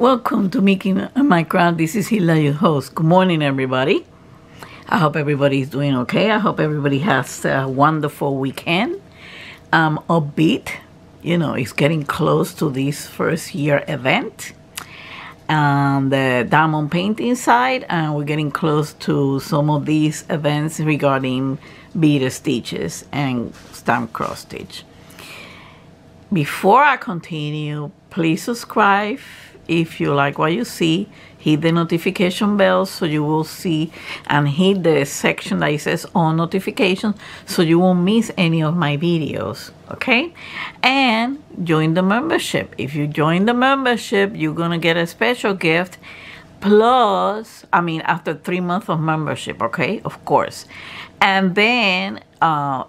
Welcome to Mickey and my Crown. This is Hilda, your host. Good morning, everybody. I hope everybody's doing okay. I hope everybody has a wonderful weekend. Upbeat. You know, it's getting close to this first year event. The diamond painting side, and we're getting close to some of these events regarding beaded stitches and stamp cross stitch. Before I continue, please subscribe if you like what you see. Hit the notification bell so you will see, and hit the section that says all notifications so you won't miss any of my videos, okay? And join the membership. If you join the membership, you're gonna get a special gift, plus, after 3 months of membership, okay, of course. And then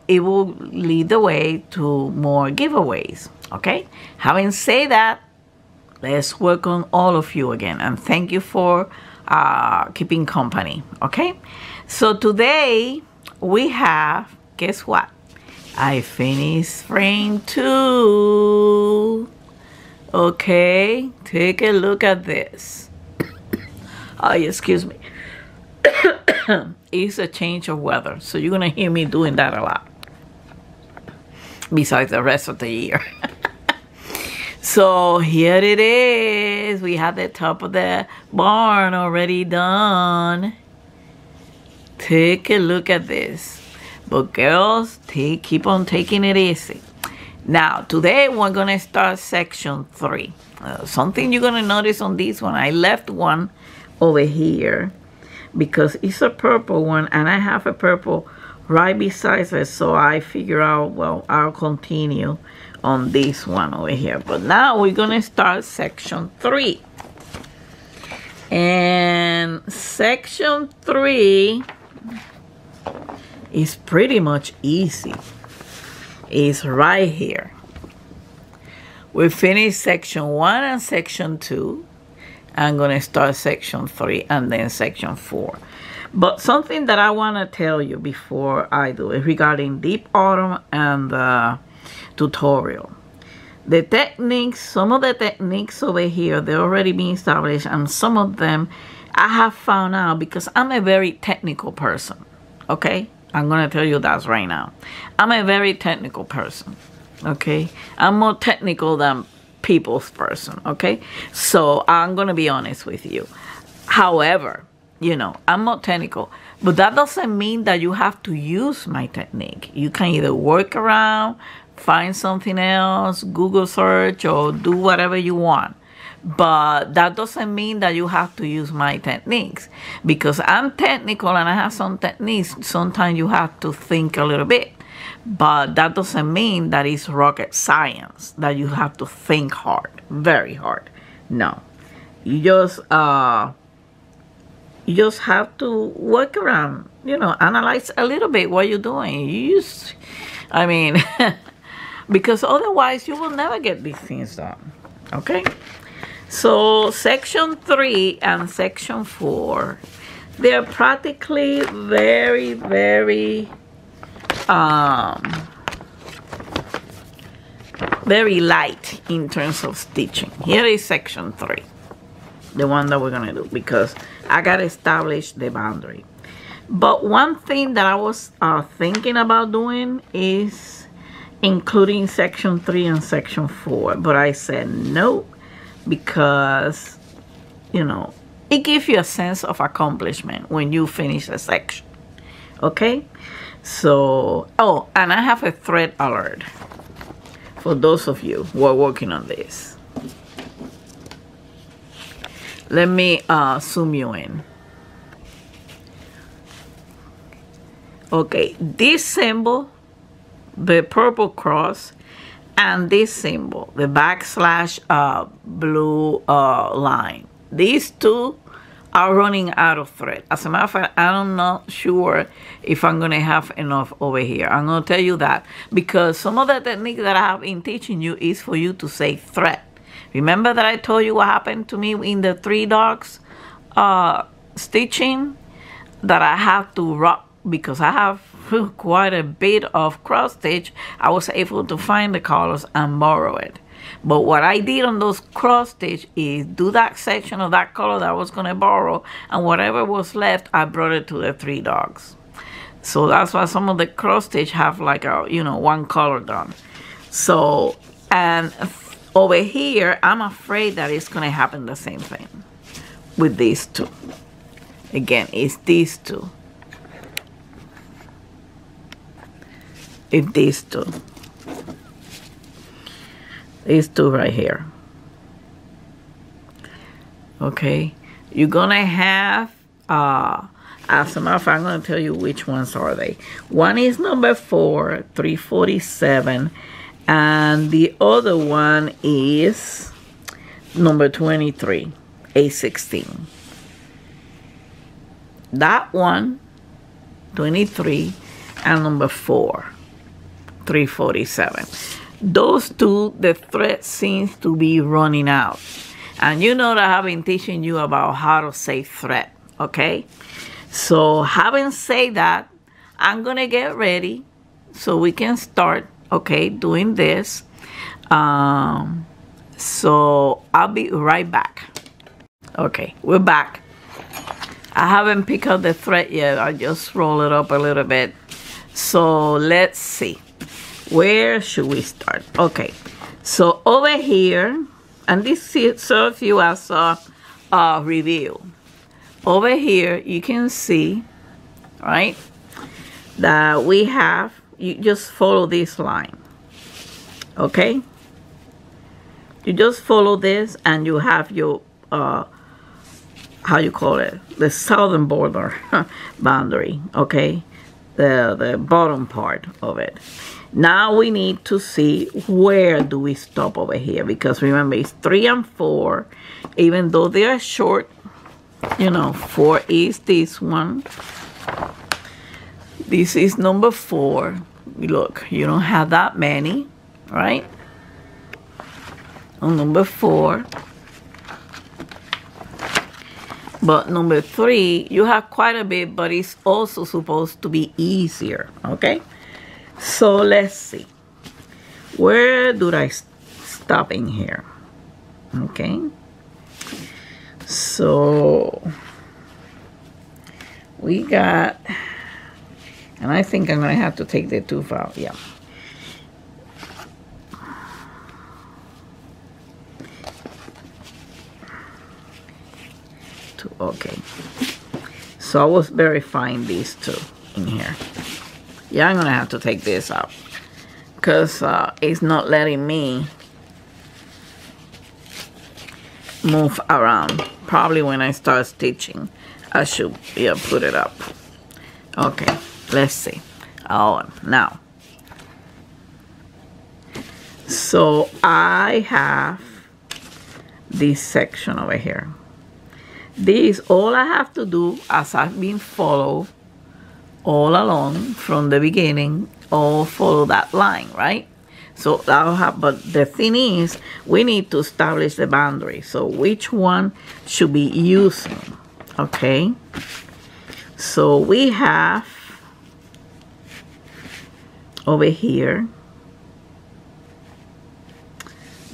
it will lead the way to more giveaways, okay? Having said that, let's work on all of you again, and thank you for keeping company, okay? So today we have, guess what? I finished frame 2. Okay, take a look at this. Oh, excuse me. It's a change of weather, so you're gonna hear me doing that a lot, besides the rest of the year. So here it is. We have the top of the barn already done. Take a look at this. But girls, keep on taking it easy. Now, today we're going to start section 3. Something you're going to notice on this one, I left one over here because it's a purple one, and I have a purple right beside it. So I figure out, well, I'll continue on this one over here. But now we're gonna start section 3, and section 3 is pretty much easy. It's right here. We finished section 1 and section 2. I'm gonna start section 3 and then section 4. But something that I want to tell you before I do it regarding Deep Autumn and the tutorial. The techniques, some of the techniques over here, they're already being established, and some of them I have found out because I'm a very technical person, okay? I'm going to tell you that right now. I'm a very technical person, okay? I'm more technical than people's person, okay? So I'm going to be honest with you. However, you know, I'm not technical, but that doesn't mean that you have to use my technique. You can either work around, find something else, Google search, or do whatever you want. But that doesn't mean that you have to use my techniques. Because I'm technical and I have some techniques, sometimes you have to think a little bit. But that doesn't mean that it's rocket science, that you have to think hard, very hard. No. You just have to work around, you know, analyze a little bit what you're doing. Because otherwise you will never get these things done, okay? So section 3 and section 4, they're practically very, very, very light in terms of stitching. Here is section 3. The one that we're gonna do, because I gotta establish the boundary. But one thing that I was thinking about doing is including section 3 and section 4, but I said no, because, you know, it gives you a sense of accomplishment when you finish a section, okay? So, oh, and I have a thread alert for those of you who are working on this. Let me zoom you in. Okay, this symbol, the purple cross, and this symbol, the backslash blue line. These two are running out of thread. As a matter of fact, I'm not sure if I'm gonna have enough over here. I'm gonna tell you that because some of the technique that I have been teaching you is for you to save thread. Remember that I told you what happened to me in the 3 dogs stitching, that I have to rock because I have quite a bit of cross stitch. I was able to find the colors and borrow it. But what I did on those cross stitch is do that section of that color that I was going to borrow, and whatever was left, I brought it to the 3 dogs. So that's why some of the cross stitch have like a, you know, one color done. So, and over here, I'm afraid that it's going to happen the same thing with these two. Again, it's these two. It's these two. These two right here. Okay. You're going to have, as a matter of fact, I'm going to tell you which ones are they. One is number 4, 347. And the other one is number 23, 816. That one, 23, and number 4, 347. Those two, the thread seems to be running out. And you know that I've been teaching you about how to save thread, okay? So having said that, I'm going to get ready so we can start, okay, doing this. So I'll be right back. Okay, we're back. I haven't picked up the thread yet. I just roll it up a little bit. So let's see. Where should we start? Okay, so over here, and this serves you as a review. Over here, you can see, right, that we have, you just follow this line, okay? You just follow this and you have your, how you call it, the southern border boundary, okay? The bottom part of it. Now we need to see where do we stop over here, because remember it's 3 and 4, even though they are short, you know, 4 is this one. This is number 4. Look, you don't have that many, right? On number 4. But number 3, you have quite a bit, but it's also supposed to be easier, okay? So let's see. Where do I stop in here? Okay. So we got, and I think I'm going to have to take the tooth out. Yeah. Okay. So I was verifying these two in here. Yeah, I'm going to have to take this out because it's not letting me move around. Probably when I start stitching, I should, yeah, put it up. Okay, let's see. Oh, now. So I have this section over here. This, all I have to do, as I've been followed all along from the beginning, all follow that line, right? So I'll have, but the thing is, we need to establish the boundary. So which one should be using, okay? So we have over here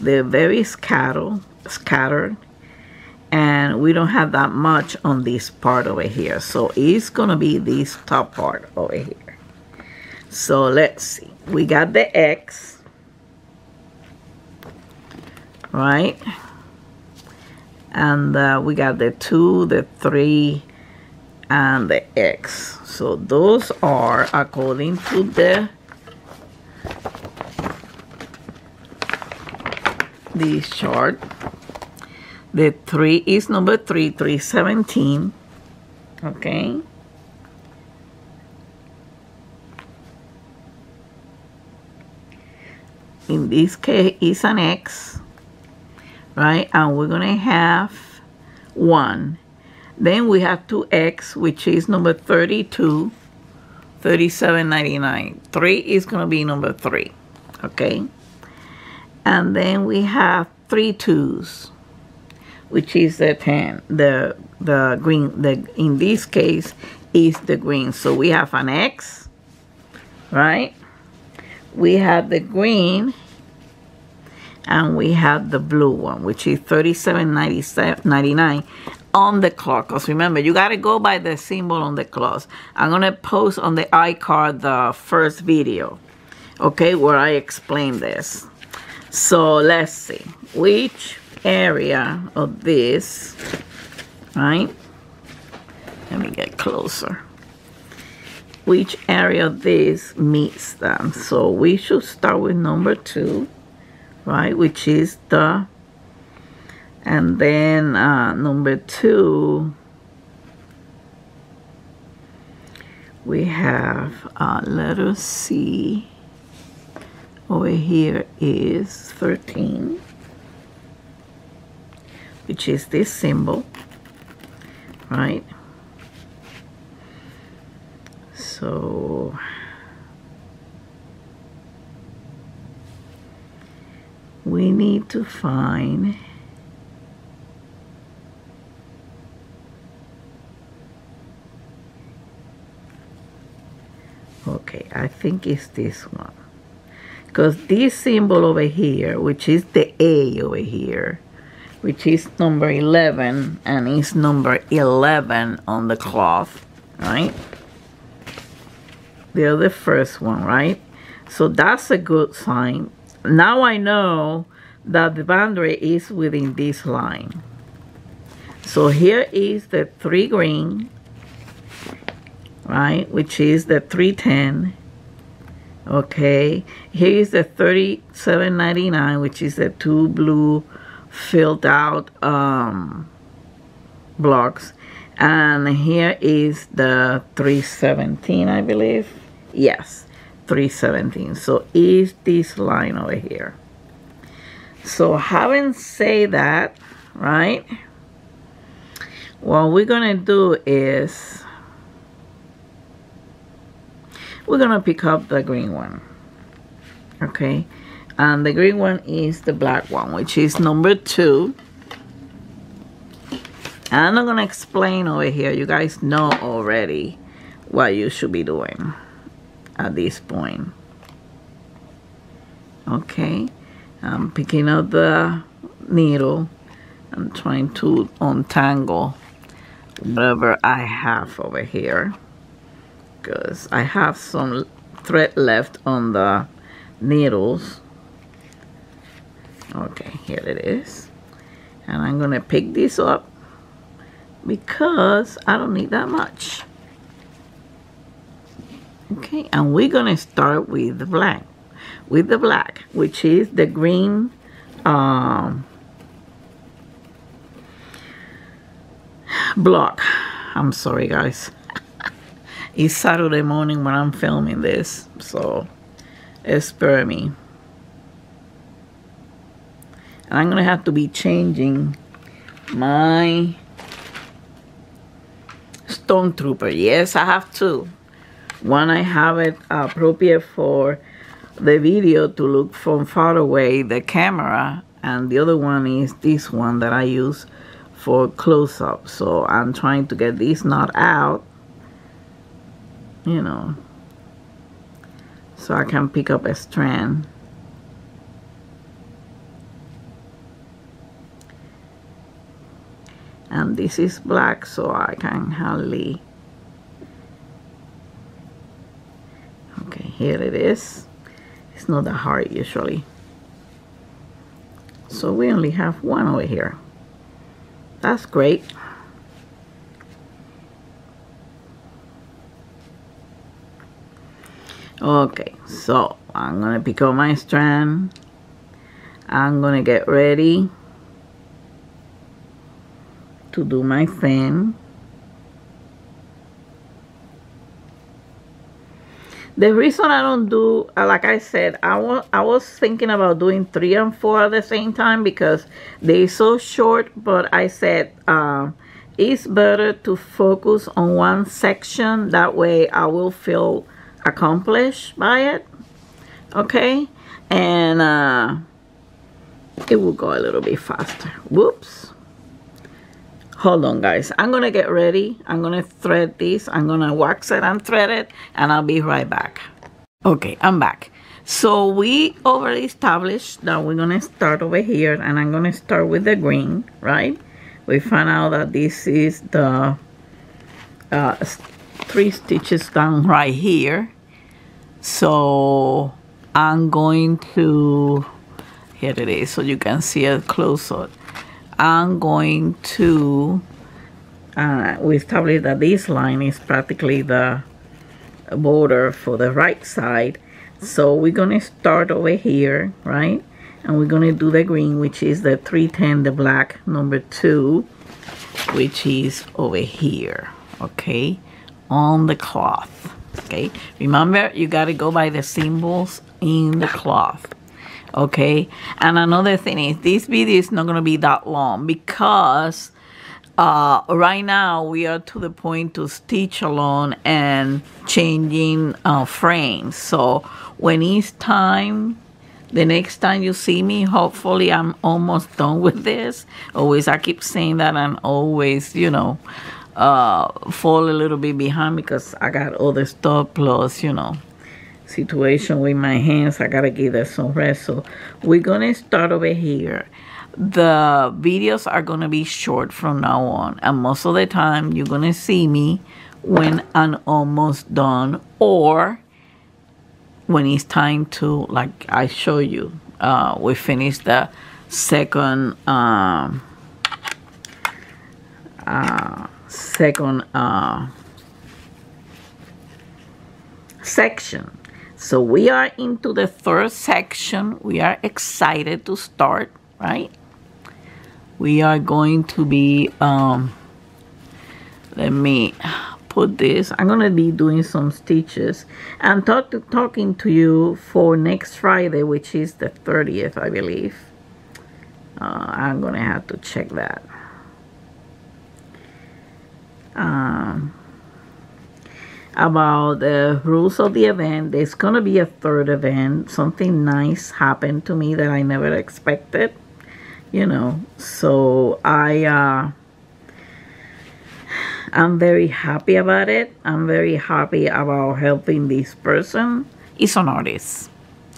the very scattered, and we don't have that much on this part over here. So it's gonna be this top part over here. So let's see. We got the X, right? And we got the 2, the 3, and the X. So those are according to this chart. The 3 is number 3, 317. Okay. In this case, it's an X, right? And we're going to have 1. Then we have 2X, which is number 32, 37.99. 3 is going to be number 3, okay? And then we have 3 2s, which is the 10, the green, in this case is the green. So we have an X, right? We have the green, and we have the blue one, which is $37.99 on the cloth. Because remember, you got to go by the symbol on the cloth. I'm going to post on the iCard the first video, okay, where I explain this. So let's see which area of this, right? Let me get closer. Which area of this meets them. So we should start with number 2, right, which is the, and then number 2, we have letter C. Over here is 13, which is this symbol, right? So we need to find okay, I think it's this one. Because this symbol over here, which is the A over here, which is number 11, and is number 11 on the cloth, right? They're the first one, right? So that's a good sign. Now I know that the boundary is within this line. So here is the 3 green, right? Which is the 310. Okay, here is the $37.99, which is the 2 blue filled out blocks, and here is the 317, I believe. Yes, 317. So is this line over here. So having said that, right, what we're gonna do is we're gonna pick up the green one, okay, and the green one is the black one, which is number 2. And I'm not gonna explain over here. You guys know already what you should be doing at this point. Okay, I'm picking up the needle. I'm trying to untangle whatever I have over here, because I have some thread left on the needles. Okay, here it is. And I'm gonna pick this up because I don't need that much. Okay, and we're gonna start with the black, which is the green block. I'm sorry, guys. It's Saturday morning when I'm filming this, so spare me. And I'm gonna have to be changing my stone trooper. Yes, I have two. One, I have it appropriate for the video to look from far away, the camera, and the other one is this one that I use for close-up. So I'm trying to get this knot out, you know, so I can pick up a strand. And this is black, so I can hardly. Okay, here it is. It's not that hard usually. So we only have one over here. That's great. Okay, so I'm gonna pick up my strand. I'm gonna get ready to do my thing. The reason I don't do, like I said, I was thinking about doing 3 and 4 at the same time because they're so short, but I said it's better to focus on one section. That way I will feel accomplished by it, okay? And it will go a little bit faster. Whoops. Hold on, guys. I'm gonna get ready. I'm gonna thread this. I'm gonna wax it and thread it, and I'll be right back. Okay, I'm back. So we already established that we're gonna start over here, and I'm gonna start with the green, right? We found out that this is the 3 stitches down right here. So I'm going to, here it is, so you can see it close up. I'm going to, we established that this line is practically the border for the right side. So we're going to start over here, right? And we're going to do the green, which is the 310, the black number 2, which is over here, okay, on the cloth. Okay, remember, you got to go by the symbols in the cloth. Okay, and another thing is, this video is not going to be that long because right now we are to the point to stitch along and changing frames. So when it's time, the next time you see me, hopefully I'm almost done with this. Always, I keep saying that, and always, you know, fall a little bit behind because I got other stuff, plus, you know, situation with my hands. I gotta give that some rest. So we're gonna start over here. The videos are gonna be short from now on, and most of the time you're gonna see me when I'm almost done, or when it's time to, like I show you, we finished the second section. So we are into the 3rd section. We are excited to start, right? We are going to be, let me put this. I'm going to be doing some stitches and talking to you for next Friday, which is the 30th, I believe. I'm going to have to check that. About the rules of the event. There's going to be a 3rd event. Something nice happened to me that I never expected, you know. So I'm very happy about it. I'm very happy about helping this person. He's an artist,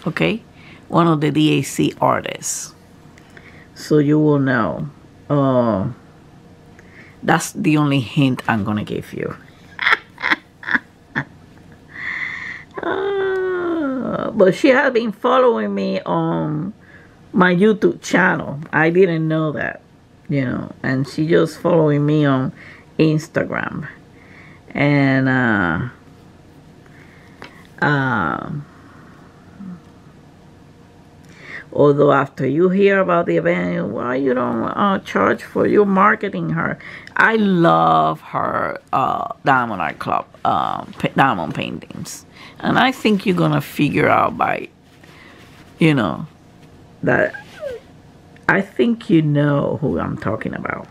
okay? One of the DAC artists. So you will know. That's the only hint I'm going to give you. But she has been following me on my YouTube channel. I didn't know that, you know, and she just following me on Instagram. And although after you hear about the event, why you don't charge for your marketing her? I love her Diamond Art Club diamond paintings, and I think you're gonna figure out by, you know, that I think you know who I'm talking about.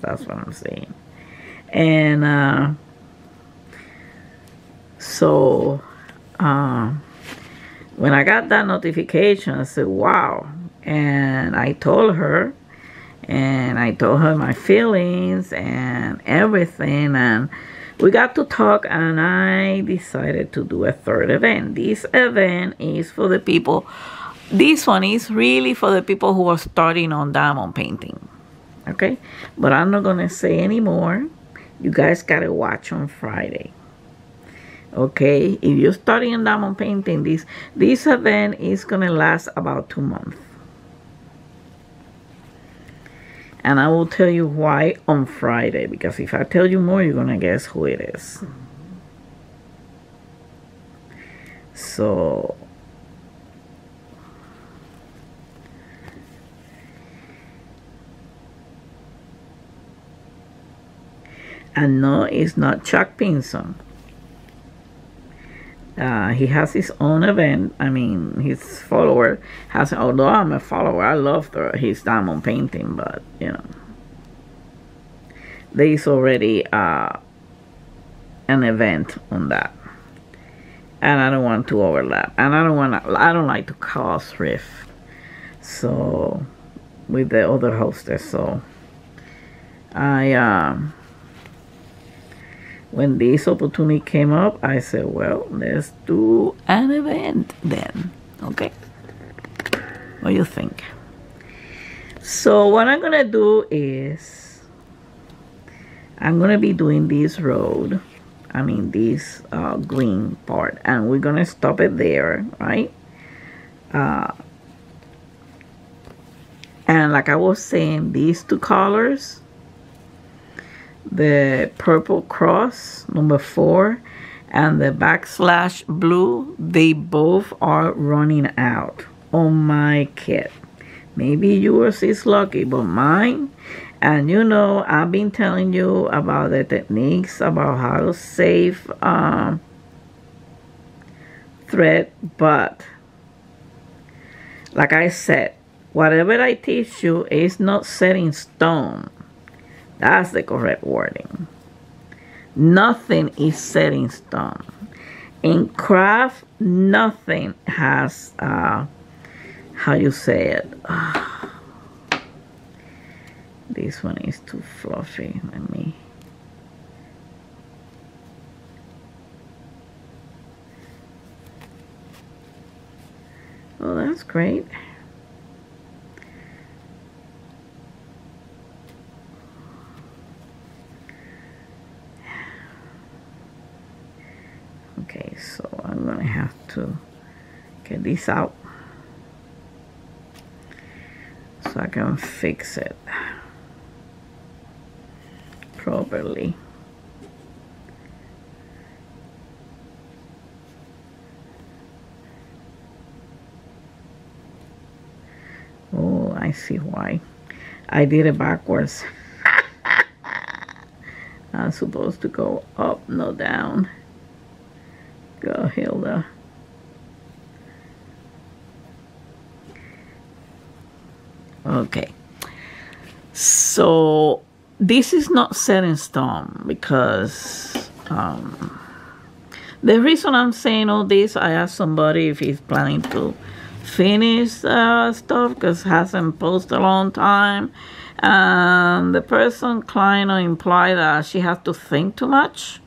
That's what I'm saying. And so when I got that notification, I said, wow. And I told her, my feelings and everything, and we got to talk, and I decided to do a 3rd event. This event is for the people, this one is really for the people who are starting on diamond painting, okay? But I'm not gonna say anymore. You guys gotta watch on Friday. Okay, if you're starting in diamond painting, this event is gonna last about 2 months, and I will tell you why on Friday, because if I tell you more, you're gonna guess who it is. So and no, it's not Chuck Pinson. He has his own event. I mean, his follower has, although I'm a follower, I love his diamond painting, but, you know, there is already an event on that. And I don't want to overlap. And I don't like to cause rift. So, with the other hostess. So, when this opportunity came up, I said, well, let's do an event then. Okay, what do you think? So what I'm gonna do is I'm gonna be doing this road, I mean this green part, and we're gonna stop it there, right? And like I was saying, these two colors, the purple cross number 4 and the backslash blue, they both are running out on my kit. Maybe yours is lucky, but mine, and you know, I've been telling you about the techniques about how to save thread, but like I said, whatever I teach you is not set in stone. That's the correct wording. Nothing is set in stone. In craft, nothing has, how you say it? This one is too fluffy. Let me. Oh, that's great. Okay, so I'm gonna have to get this out so I can fix it properly. Oh, I see why. I did it backwards. I'm supposed to go up, no down. Go, Hilda. Okay. So this is not set in stone because the reason I'm saying all this, I asked somebody if he's planning to finish stuff because hasn't posted a long time, and the person client or imply that she has to think too much.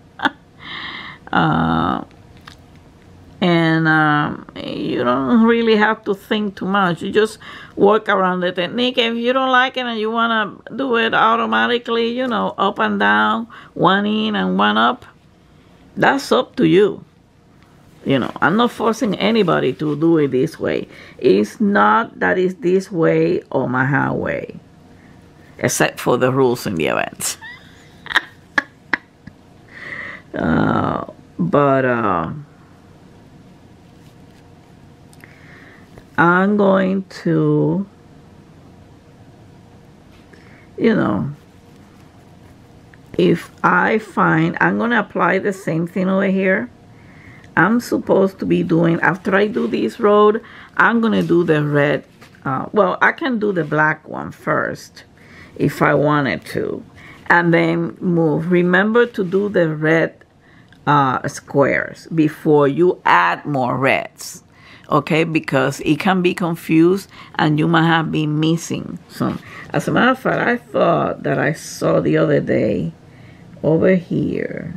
And you don't really have to think too much. You just work around the technique. If you don't like it and you want to do it automatically, you know, up and down, one in and one up, that's up to you. You know, I'm not forcing anybody to do it this way. It's not that it's this way or my highway, except for the rules in the events. I'm going to, you know, if I find, I'm going to apply the same thing over here. I'm supposed to be doing, after I do this road, I'm going to do the red, well, I can do the black one first if I wanted to, and then move. Remember to do the red squares before you add more reds. Okay, because it can be confused and you might have been missing some. As a matter of fact, I thought that I saw the other day over here.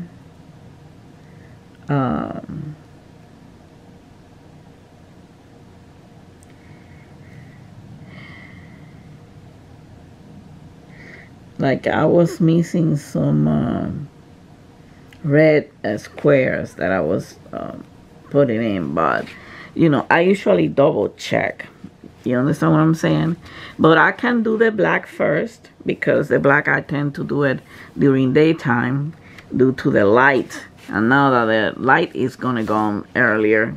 Like I was missing some red squares that I was putting in, but you know, I usually double check. You understand what I'm saying? But I can do the black first because the black I tend to do it during daytime due to the light. And now that the light is gonna go on earlier,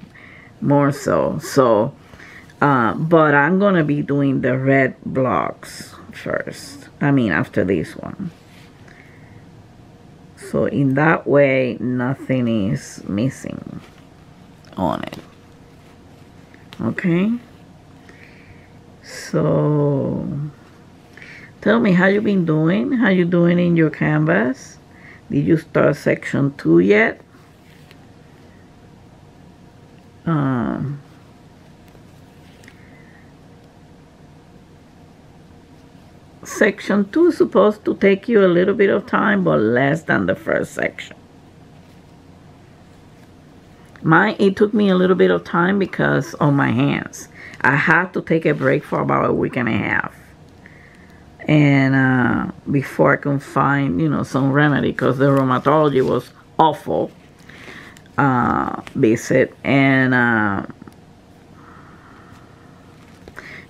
more so. So, but I'm gonna be doing the red blocks first. I mean, after this one. So in that way, nothing is missing on it. Okay, so tell me how you been doing. How you doing in your canvas? Did you start section 2 yet? Section 2 is supposed to take you a little bit of time, but less than the first section. Mine, it took me a little bit of time because of my hands. I had to take a break for about a week and a half. And before I could find, you know, some remedy, because the rheumatology was awful. Visit. And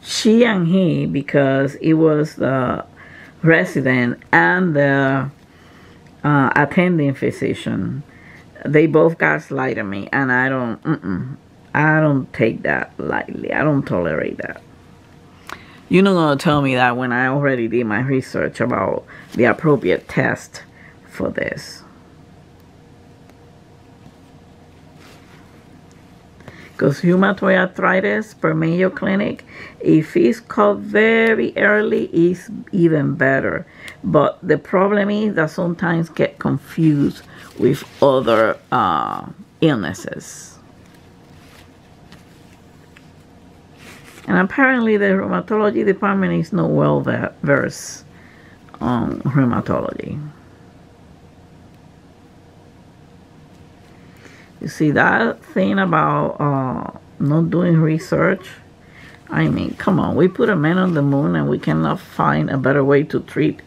she and he, because it was the resident and the attending physician, they both gaslighted me, and I don't take that lightly. I don't tolerate that. You're not gonna tell me that when I already did my research about the appropriate test for this. Because rheumatoid arthritis per Mayo Clinic, if it's caught very early, is even better. But the problem is that sometimes get confused with other illnesses. And apparently the rheumatology department is not well versed on rheumatology. You see, that thing about not doing research, I mean, come on, we put a man on the moon and we cannot find a better way to treat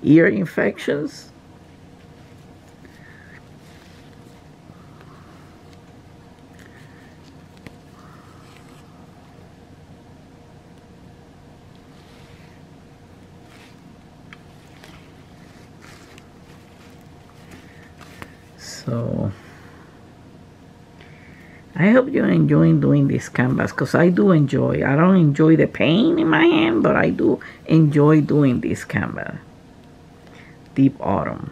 ear infections. So I hope you're enjoying doing this canvas, because I do enjoy. I don't enjoy the pain in my hand, but I do enjoy doing this canvas. Deep Autumn.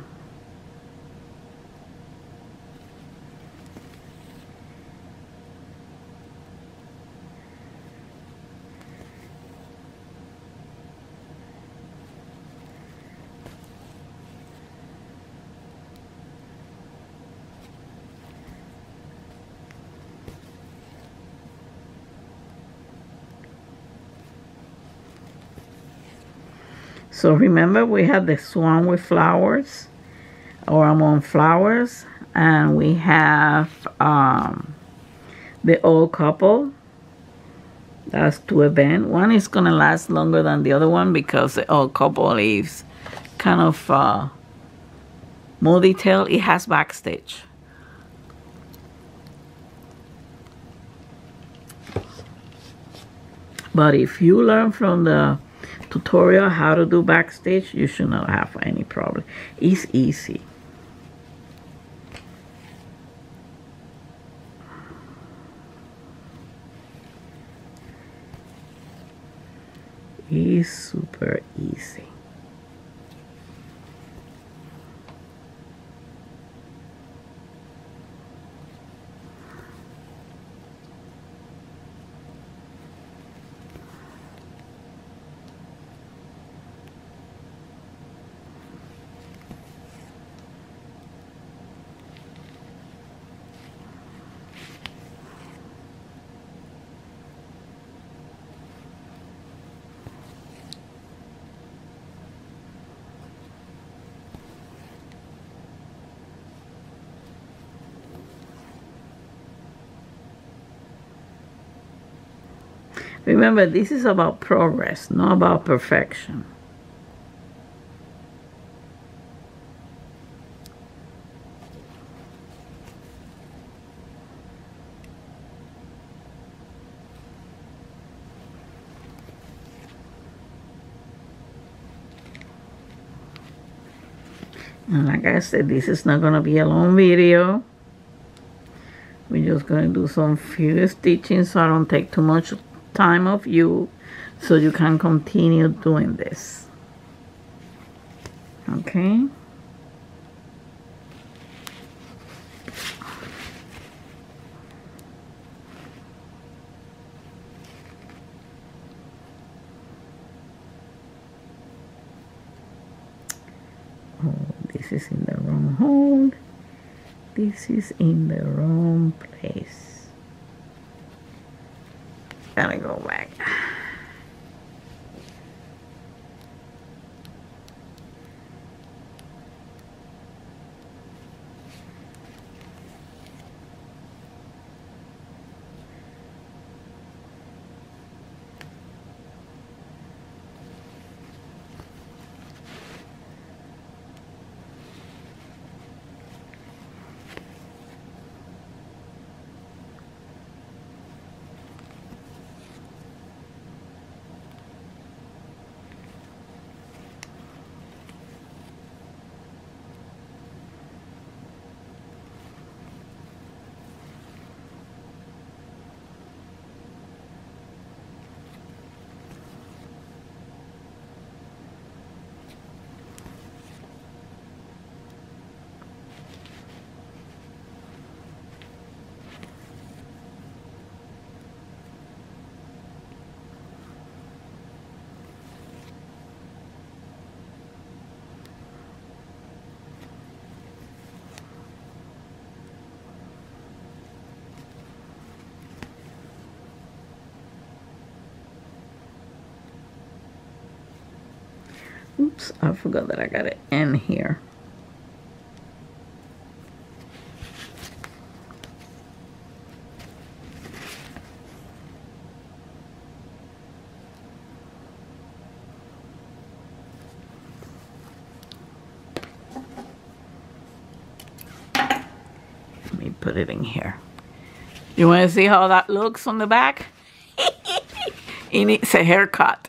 So remember, we had the swan with flowers, or among flowers, and we have the old couple. That's two events. One is gonna last longer than the other one because the old couple is kind of more detailed. It has backstitch. But if you learn from the tutorial how to do backstitch, you should not have any problem. It's easy. It's super easy. Remember, this is about progress, not about perfection. And like I said, this is not going to be a long video. We're just going to do some few stitching so I don't take too much time of you, so you can continue doing this. Okay. Oh, this is in the wrong hole. This is in the wrong place. Gotta go back. Oops, I forgot that I got it in here. Let me put it in here. You want to see how that looks on the back? It needs a haircut.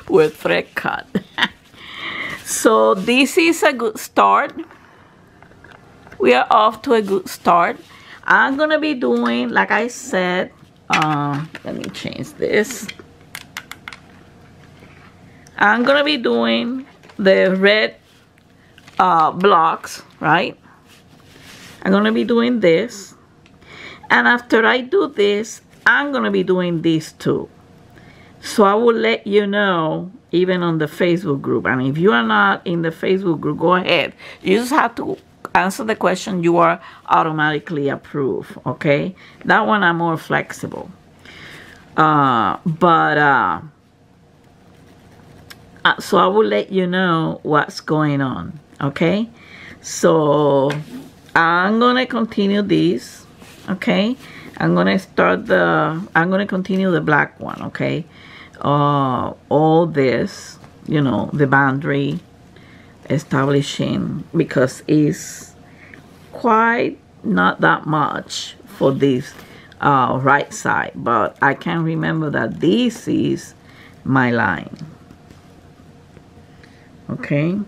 With thread cut. So this is a good start. We are off to a good start. I'm gonna be doing, like I said, let me change this. I'm gonna be doing the red blocks, right? I'm gonna be doing this, and after I do this, I'm gonna be doing these two. So I will let you know, even on the Facebook group. And if you are not in the Facebook group, go ahead. You just have to answer the question. You are automatically approved, okay? That one I'm more flexible. So I will let you know what's going on, okay? So I'm going to continue this, okay? I'm going to continue the black one, okay? All this, you know, the boundary establishing, because it's quite not that much for this right side, but I can remember that this is my line, okay?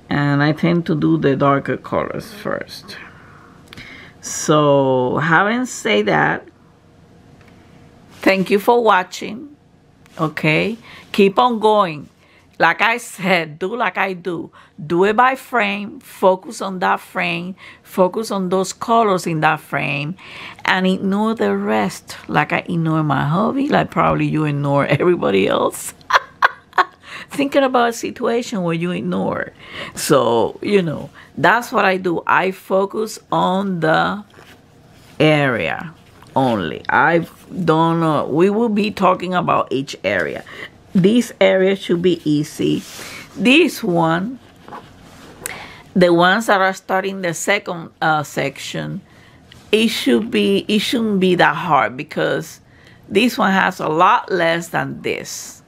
And I tend to do the darker colors first. So having said that, thank you for watching, okay? Keep on going. Like I said, do like I do. Do it by frame. Focus on that frame. Focus on those colors in that frame. And ignore the rest. Like I ignore my hobby. Like probably you ignore everybody else. Thinking about a situation where you ignore. So, you know, that's what I do. I focus on the area only. I don't know. We will be talking about each area. This area should be easy. This one, the ones that are starting the second section, it shouldn't be that hard, because this one has a lot less than this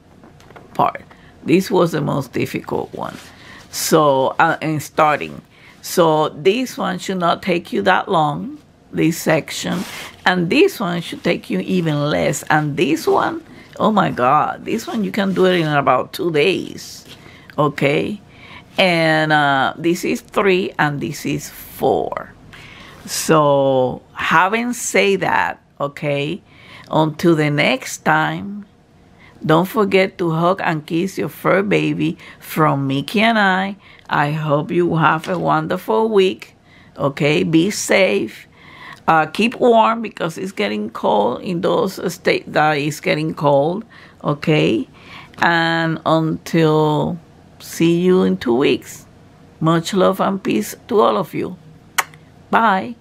part. This was the most difficult one. So in starting, so this one should not take you that long, this section, and this one should take you even less. And this one, oh my God, this one you can do it in about 2 days, okay? And this is 3 and this is 4. So having said that, okay, until the next time, don't forget to hug and kiss your fur baby from Mickey and I. I hope you have a wonderful week, okay? Be safe. Keep warm, because it's getting cold in those states that it's getting cold, okay? And until see you in 2 weeks, much love and peace to all of you. Bye.